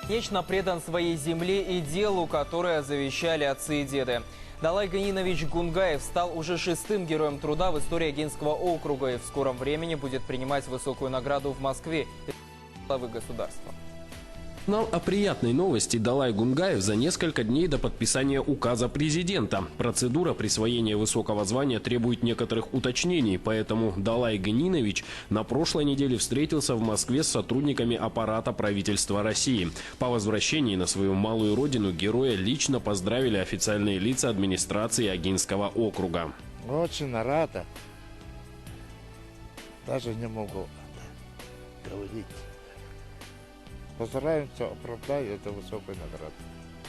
Вечно предан своей земле и делу, которое завещали отцы и деды. Далай Ганинович Гунгаев стал уже 6-м героем труда в истории Огинского округа и в скором времени будет принимать высокую награду в Москве главы государства. Узнал о приятной новости Далай Гунгаев за несколько дней до подписания указа президента. Процедура присвоения высокого звания требует некоторых уточнений, поэтому Далай Ганинович на прошлой неделе встретился в Москве с сотрудниками аппарата правительства России. По возвращении на свою малую родину героя лично поздравили официальные лица администрации Огинского округа. Очень рада. Даже не могу говорить. Постараемся оправдать эту высокую награду.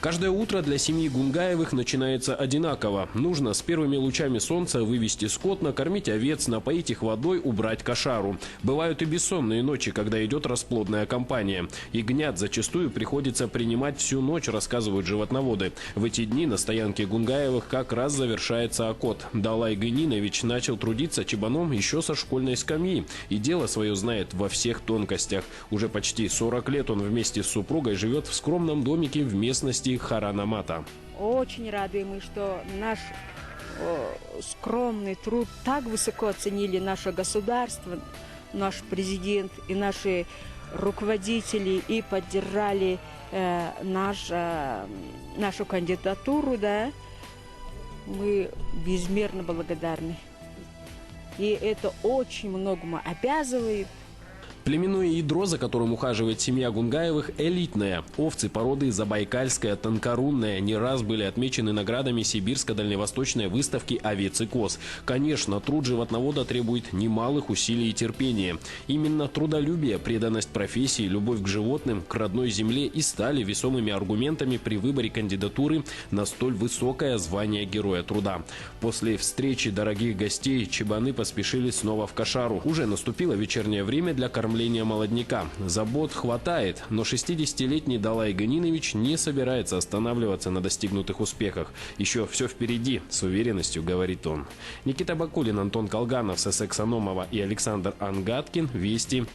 Каждое утро для семьи Гунгаевых начинается одинаково. Нужно с первыми лучами солнца вывести скот, накормить овец, напоить их водой, убрать кошару. Бывают и бессонные ночи, когда идет расплодная кампания. Ягнят зачастую приходится принимать всю ночь, рассказывают животноводы. В эти дни на стоянке Гунгаевых как раз завершается окот. Далай Ганинович начал трудиться чебаном еще со школьной скамьи. И дело свое знает во всех тонкостях. Уже почти 40 лет он вместе с супругой живет в скромном домике в местности Харанамата. Очень рады мы, что наш скромный труд так высоко оценили наше государство, наш президент и наши руководители и поддержали нашу кандидатуру, да. Мы безмерно благодарны. И это очень многому обязывает. Племенное ядро, за которым ухаживает семья Гунгаевых, элитное. Овцы породы забайкальская, тонкорунная не раз были отмечены наградами Сибирско-дальневосточной выставки овец и коз. Конечно, труд животновода требует немалых усилий и терпения. Именно трудолюбие, преданность профессии, любовь к животным, к родной земле и стали весомыми аргументами при выборе кандидатуры на столь высокое звание Героя труда. После встречи дорогих гостей чебаны поспешили снова в кошару. Уже наступило вечернее время для кормления молодняка. Забот хватает, но 60-летний Далай Ганинович не собирается останавливаться на достигнутых успехах. Еще все впереди, с уверенностью говорит он. Никита Бакулин, Антон Колганов, Сесек Саномова и Александр Ангаткин. Вести.